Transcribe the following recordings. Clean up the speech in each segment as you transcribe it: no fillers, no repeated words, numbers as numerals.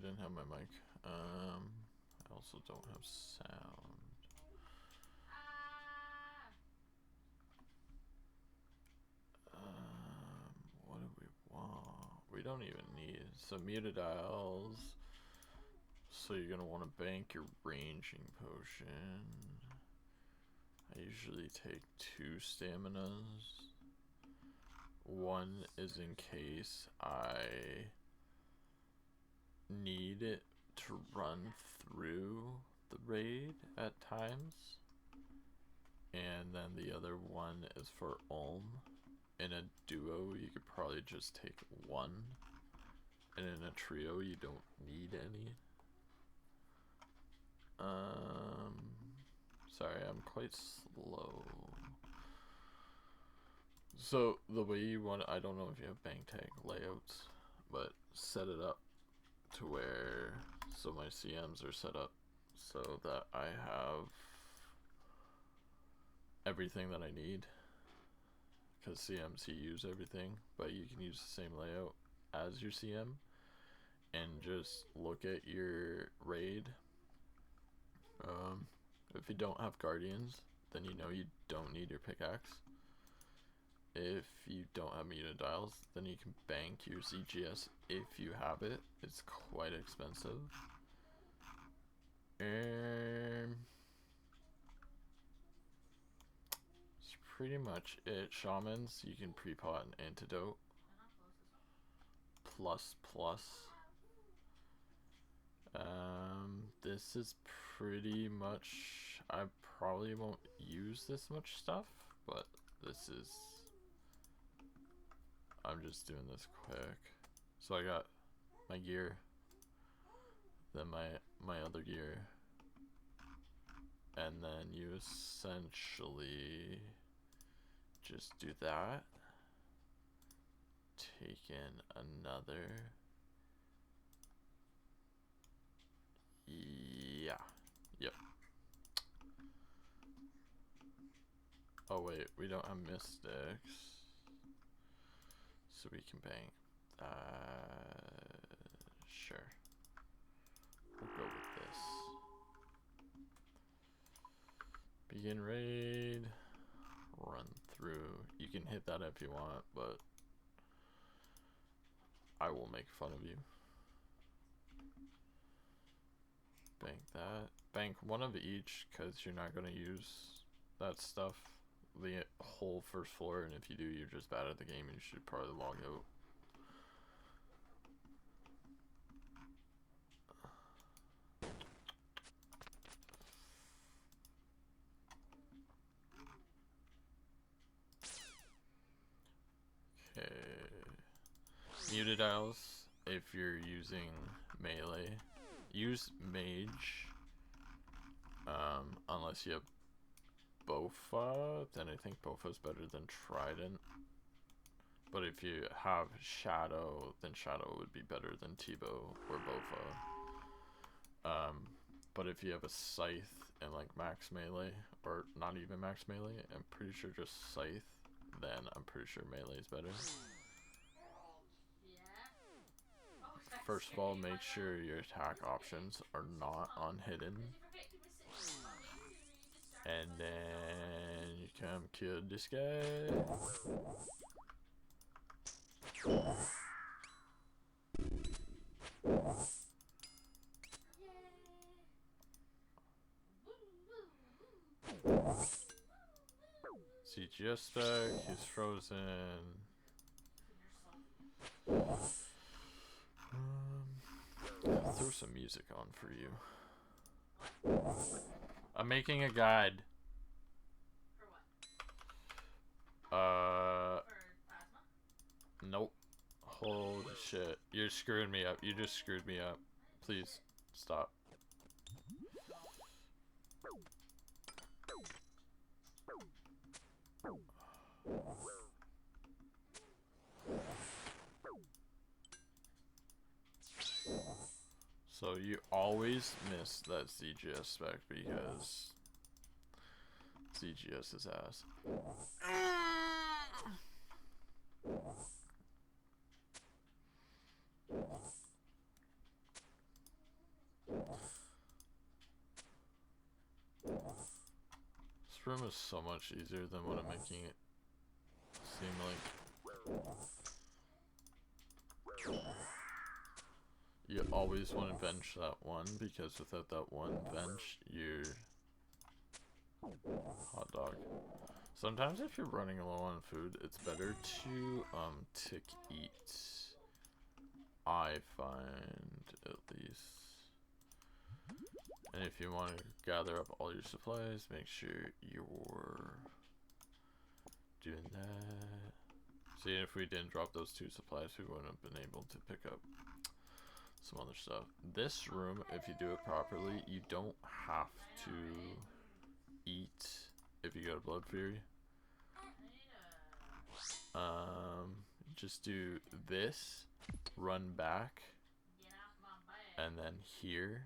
didn't have my mic. I also don't have sound. What do we want? We don't even need some mutadials. So you're gonna want to bank your ranging potion. I usually take 2 staminas. One is in case I need it to run through the raid at times. And then the other one is for Ulm. In a duo, you could probably just take 1. And in a trio, you don't need any. Sorry, I'm quite slow. So the way you want, I don't know if you have bank tag layouts, but set it up to where, so my CMs are set up so that I have everything that I need, because CMs use everything, but you can use the same layout as your CM and just look at your raid. If you don't have guardians, then you know you don't need your pickaxe. If you don't have mutadials, then you can bank your ZGS if you have it. It's quite expensive. That's pretty much it. Shamans, you can pre-pot an antidote. Plus. This is pretty much, I probably won't use this much stuff, but this is, I'm just doing this quick. So I got my gear, then my other gear, and then you essentially just do that. Take in another. Yeah. Yep. Oh wait, we don't have mystics, so we can bank that. Sure. We'll go with this. Begin raid. Run through. You can hit that if you want, but I will make fun of you. Bank that. Bank one of each, because you're not going to use that stuff the whole first floor, and if you do, you're just bad at the game and you should probably log out. Okay. Mutadials, if you're using melee, use mage. Unless you have Bofa, then I think Bofa's better than Trident. But if you have Shadow, then Shadow would be better than T-Bow or Bofa. But if you have a Scythe and like max melee, or not even max melee, I'm pretty sure just Scythe, then I'm pretty sure melee is better. First of all, make sure your attack options are not on hidden. And then you come kill this guy. CGS spec, he's frozen. Throw some music on for you. I'm making a guide. Nope. Holy shit. You're screwing me up. You just screwed me up. Please, stop. So you always miss that ZGS spec because ZGS is ass. room is so much easier than what I'm making it seem like. You always want to bench that one, because without that one bench, you're hot dog. Sometimes if you're running low on food, it's better to tick eat. I find, at least. And if you want to gather up all your supplies, make sure you're doing that. See, if we didn't drop those 2 supplies, we wouldn't have been able to pick up some other stuff. This room, if you do it properly, you don't have to eat if you go to Blood Fury. Just do this, run back, and then here.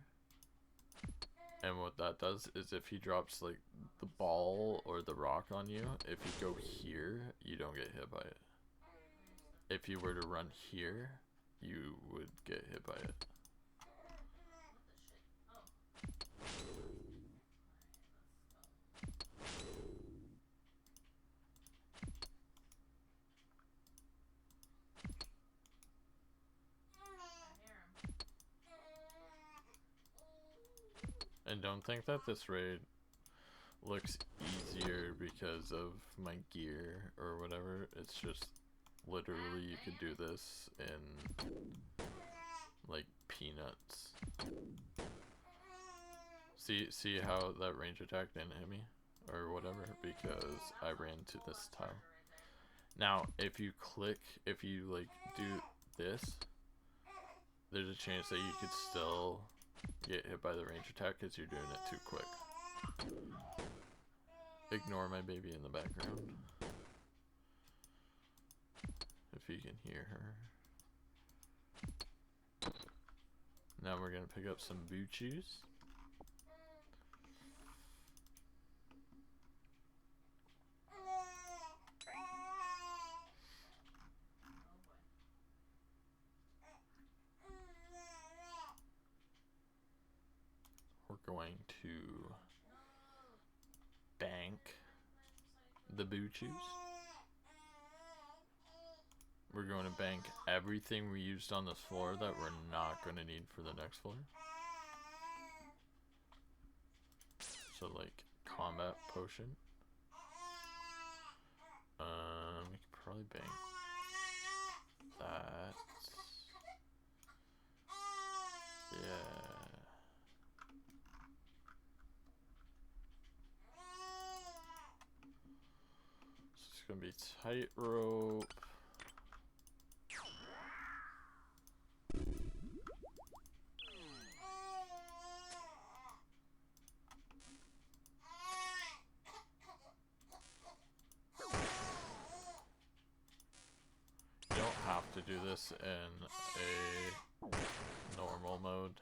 And what that does is if he drops like the ball or the rock on you, if you go here, you don't get hit by it. If you were to run here, you would get hit by it. And don't think that this raid looks easier because of my gear or whatever. It's just literally you could do this in like peanuts. See how that range attack didn't hit me or whatever, because I ran to this tile. Now if you like do this, there's a chance that you could still get hit by the range attack because you're doing it too quick. Ignore my baby in the background, if you can hear her. Now we're gonna pick up some boot shoes. We're going to bank the boot shoes. We're going to bank everything we used on this floor that we're not going to need for the next floor. So like combat potion. We could probably bank that. Yeah. So it's gonna be tightrope. You don't have to do this in a normal mode.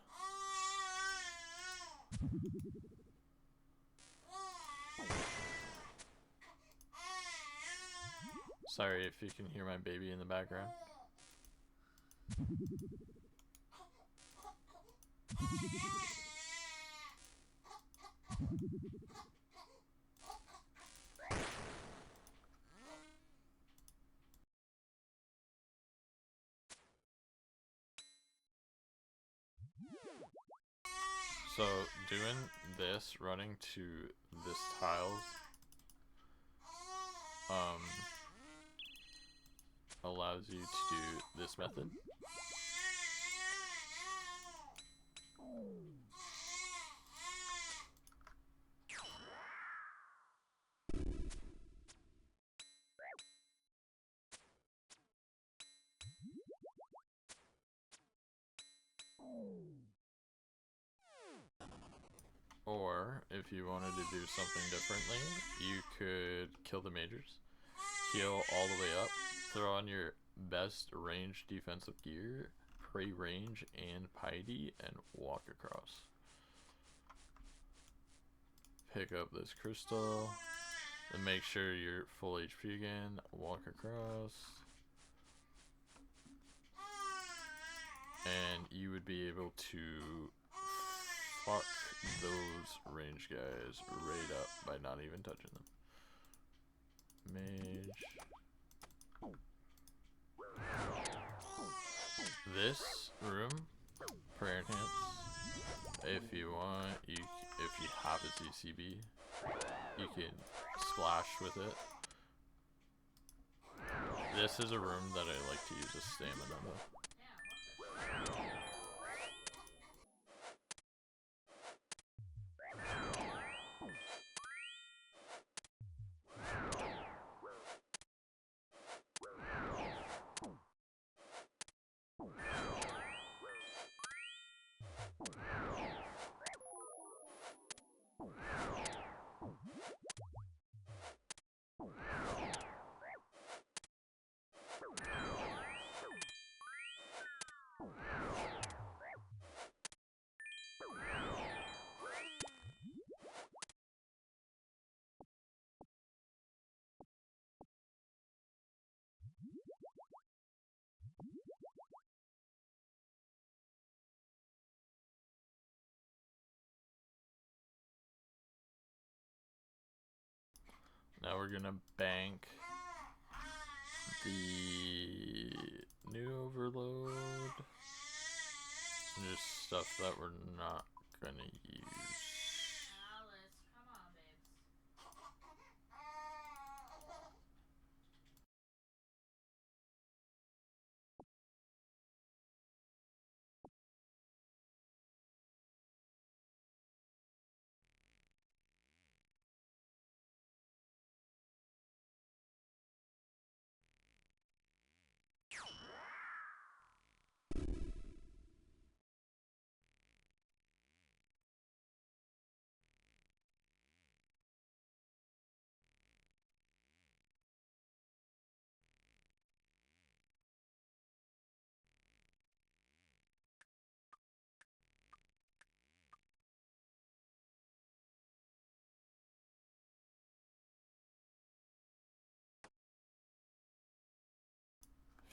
Sorry if you can hear my baby in the background. So doing this, running to this tiles, allows you to do this method. Or if you wanted to do something differently, you could kill the majors, heal all the way up, throw on your best range defensive gear, pray range and piety, and walk across. Pick up this crystal, and make sure you're full HP again, walk across, and you would be able to fuck those range guys right up by not even touching them. Mage. This room, prayer dance. If you want, if you have a ZCB, you can splash with it. This is a room that I like to use a stamina though. Now we're gonna bank the new overload and just stuff that we're not gonna use. Alice, come on, babes.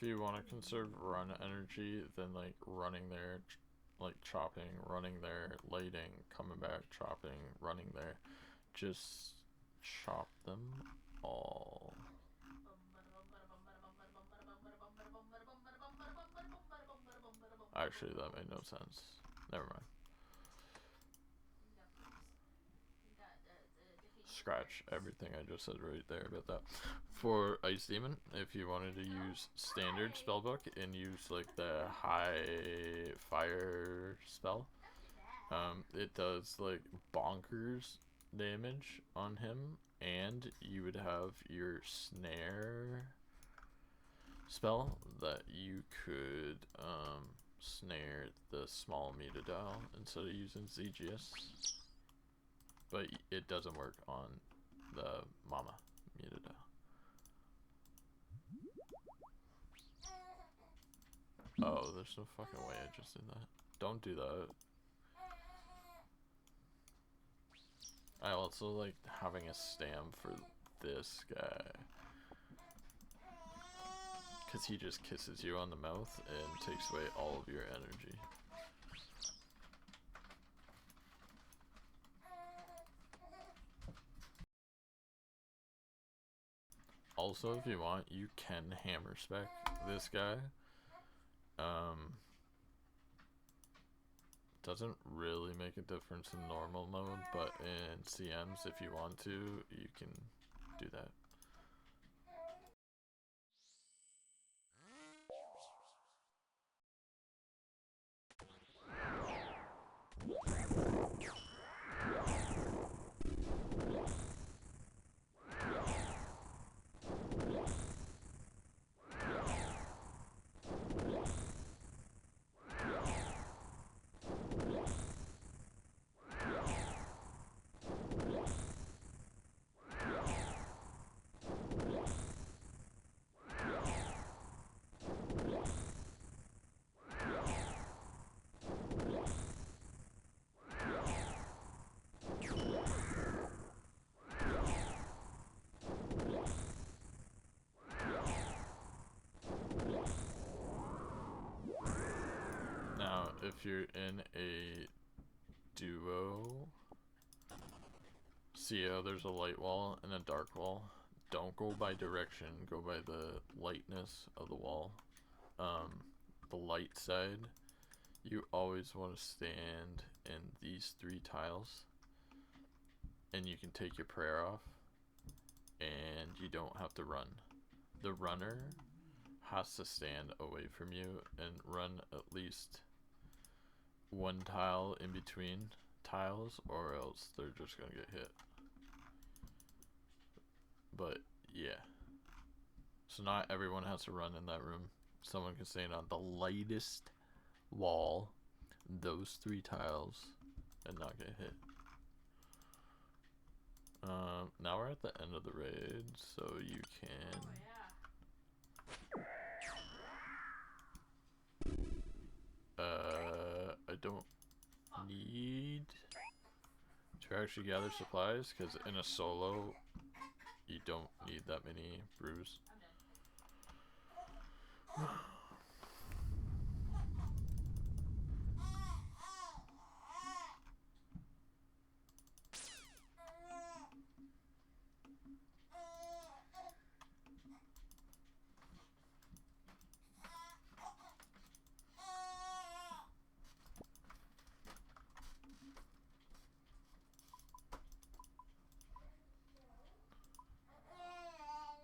If you want to conserve run energy, then like running there, like chopping, running there, lighting, coming back, chopping, running there, just chop them all. Actually, that made no sense. Never mind. Scratch everything I just said right there about that. For Ice Demon, if you wanted to use standard spellbook and use like the high fire spell, it does like bonkers damage on him, and you would have your snare spell that you could snare the small Mutadile instead of using ZGS. But it doesn't work on the Mama Mutadile. Oh, there's no fucking way I just did that. Don't do that. I also like having a stam for this guy. Because he just kisses you on the mouth and takes away all of your energy. Also, if you want, you can hammer spec this guy. Doesn't really make a difference in normal mode, but in CMs, if you want to, you can do that. If you're in a duo. See how there's a light wall and a dark wall? Don't go by direction, go by the lightness of the wall. The light side, you always want to stand in these 3 tiles, and you can take your prayer off, and you don't have to run. The runner has to stand away from you and run at least 1 tile in between tiles, or else they're just gonna get hit. But yeah, so not everyone has to run in that room. Someone can stand on the lightest wall, those 3 tiles, and not get hit. Now we're at the end of the raid, so you can I don't need to actually gather supplies, because in a solo you don't need that many brews.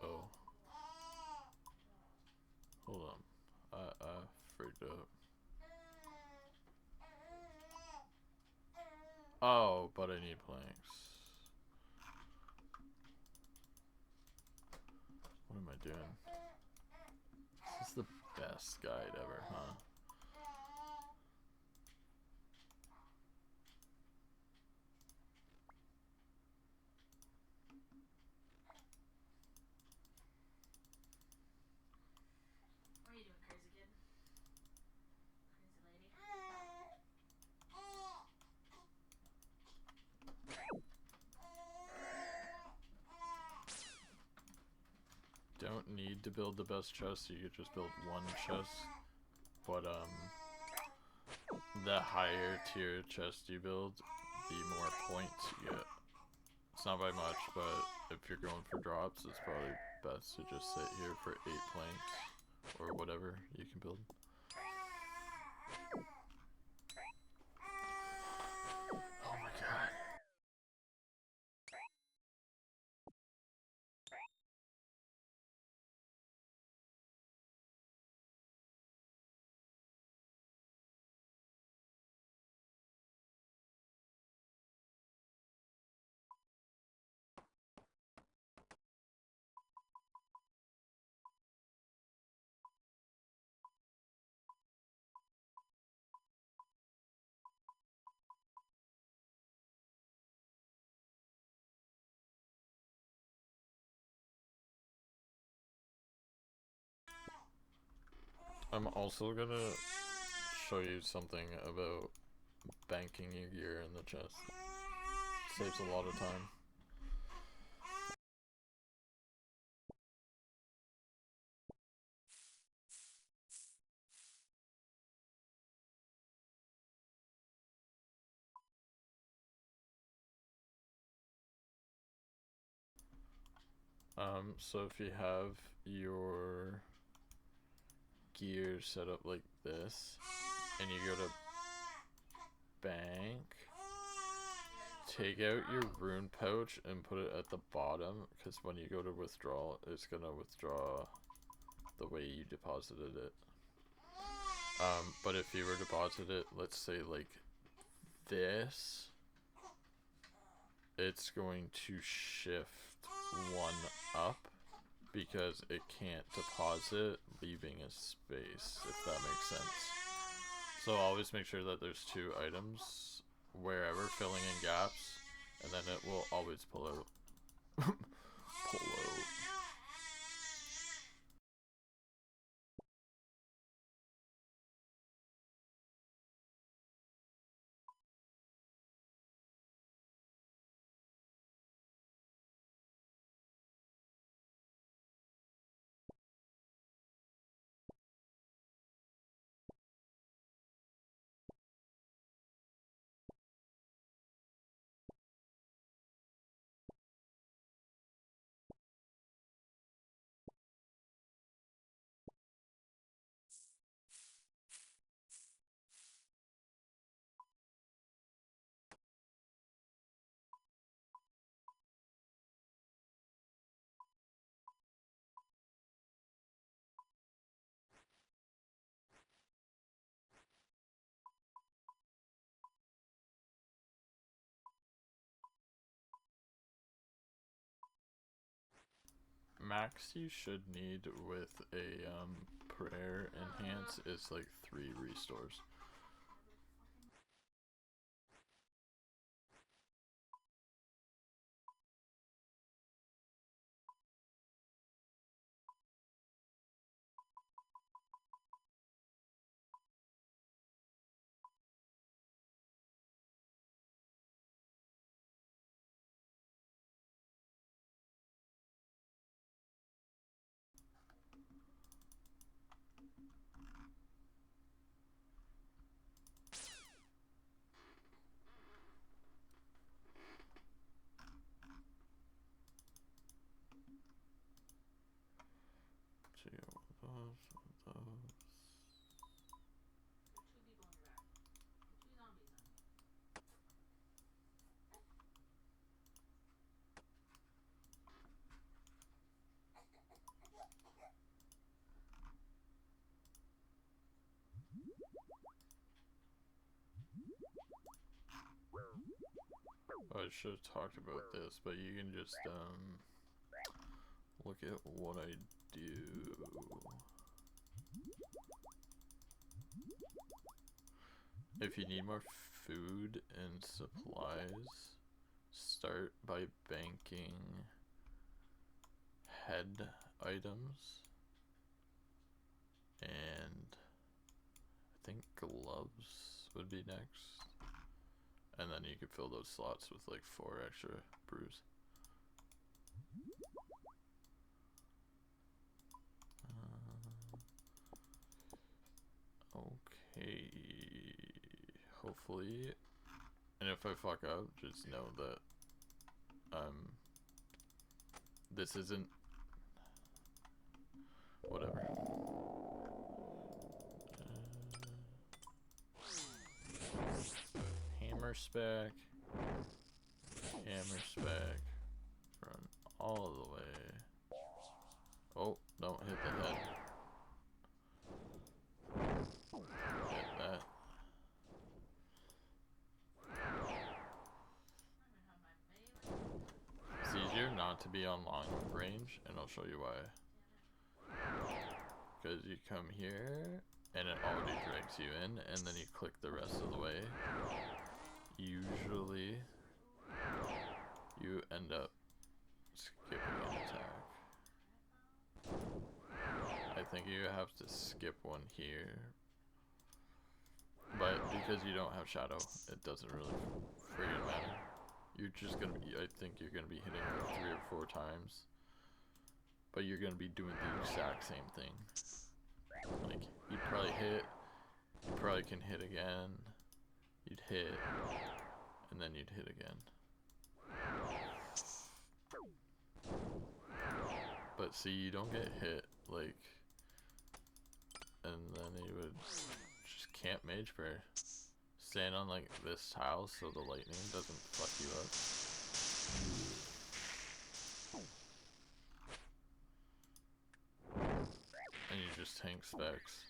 Oh, hold on, I freaked out. Oh, but I need planks. What am I doing? This is the best guide ever, huh? What are you doing, crazy kid? Crazy lady? Don't need to build the best chest, you could just build 1 chest. But the higher tier chest you build, the more points you get. It's not by much, but if you're going for drops, it's probably best to just sit here for 8 planks or whatever you can build. Oh my god. I'm also gonna show you something about banking your gear in the chest. Saves a lot of time. So if you have your gear set up like this, and you go to bank, take out your rune pouch and put it at the bottom, because when you go to withdraw, it's gonna withdraw the way you deposited it. But if you were to deposit it, let's say like this, it's going to shift 1 up, because it can't deposit leaving a space, if that makes sense. So always make sure that there's 2 items wherever, filling in gaps, and then it will always pull out. Pull out. max you should need with a prayer enhance is like 3 restores. So you got one of those. There are 2 people in your back. 2 zombies on you. Oh, I should have talked about this, but you can just look at what I do. If you need more food and supplies, start by banking head items and I think gloves would be next. And then you could fill those slots with like 4 extra brews. Okay. Hopefully. And if I fuck up, just know that this isn't whatever. Hammer spec. Hammer spec. Run all the way. Oh, don't hit the head. Hit that. It's easier not to be on long range, and I'll show you why. Because you come here, and it already drags you in, and then you click the rest of the way. Usually, you end up skipping an attack. I think you have to skip one here. But because you don't have shadow, it doesn't really friggin' matter. You're just gonna be, I think you're gonna be hitting like 3 or 4 times. But you're gonna be doing the exact same thing. Like, you'd probably hit, you probably can hit again, you'd hit, and then you'd hit again. But see, you don't get hit, like, and then you would just camp mage prayer. Stand on like this tile so the lightning doesn't fuck you up. And you just tank specs.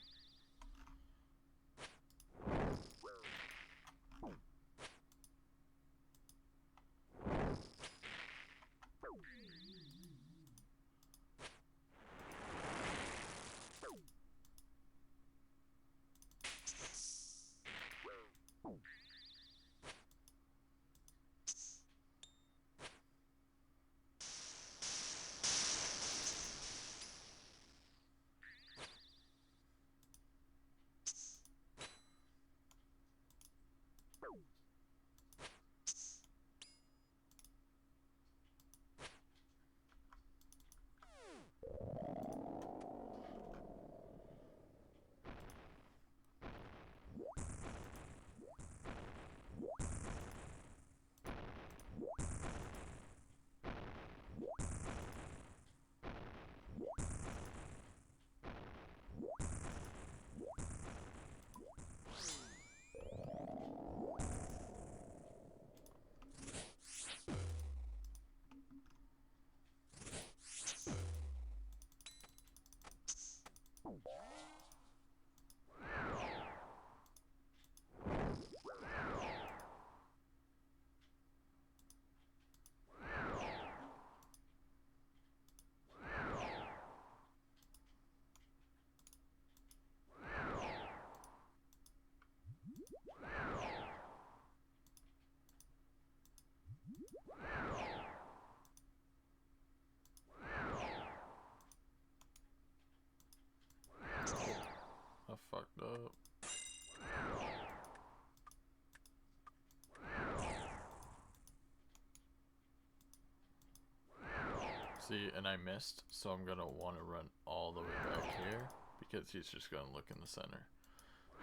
See, and I missed, so I'm gonna want to run all the way back here because he's just gonna look in the center.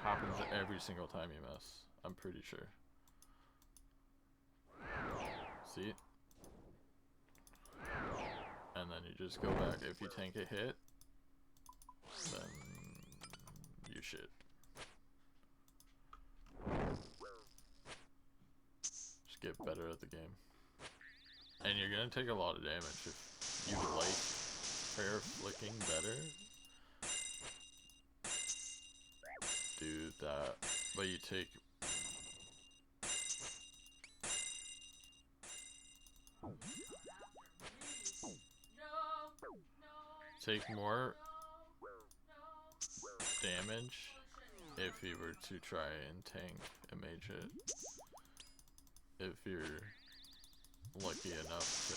Happens every single time you miss, I'm pretty sure. See? And then you just go back. If you tank a hit, then you shit. Just get better at the game. And you're gonna take a lot of damage if you like prayer flicking better. Do that, but you take more damage if you were to try and tank a mage hit. If you're lucky enough to.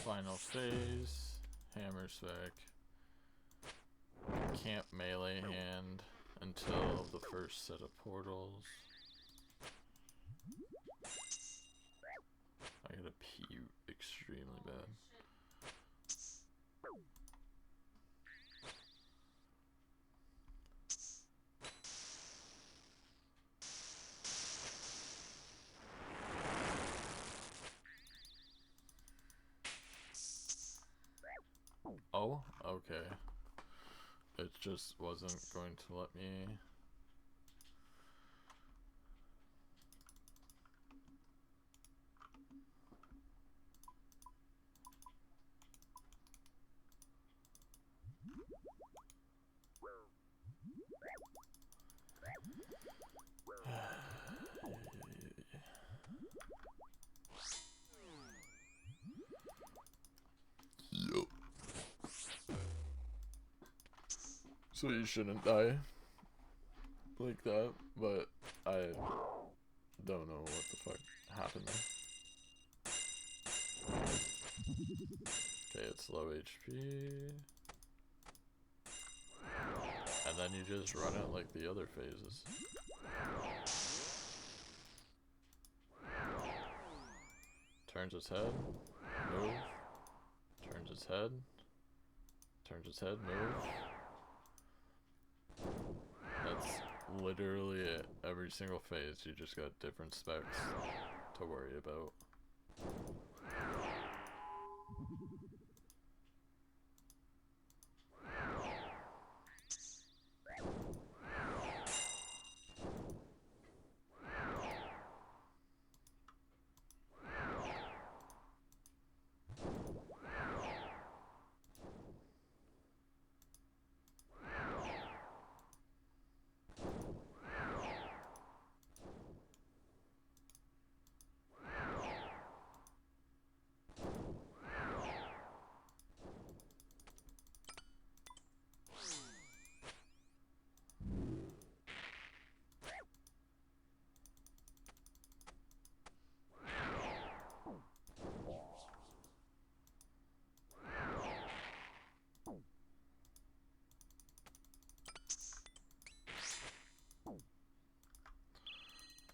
Final phase, hammer spec, can't melee hand until the first set of portals. I gotta pee extremely bad. Oh, okay. It just wasn't going to let me. Yup. So you shouldn't die like that, but I don't know what the fuck happened there. Okay, it's low HP. And then you just run it like the other phases. Turns its head, move. Turns its head. Turns its head, move. That's literally it. Every single phase, you just got different specs to worry about.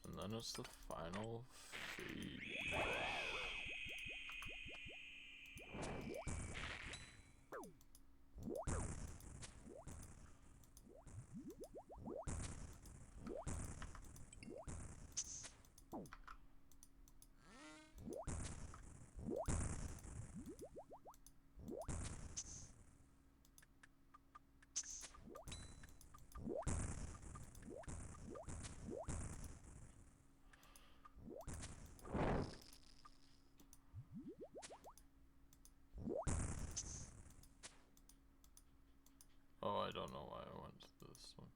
And then it's the final phase. Oh, I don't know why I went to this one.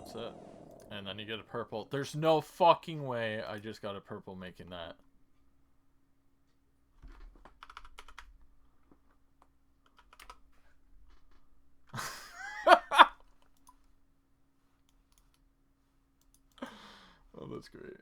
That's it. And then you get a purple. There's no fucking way I just got a purple making that. Oh, that's great.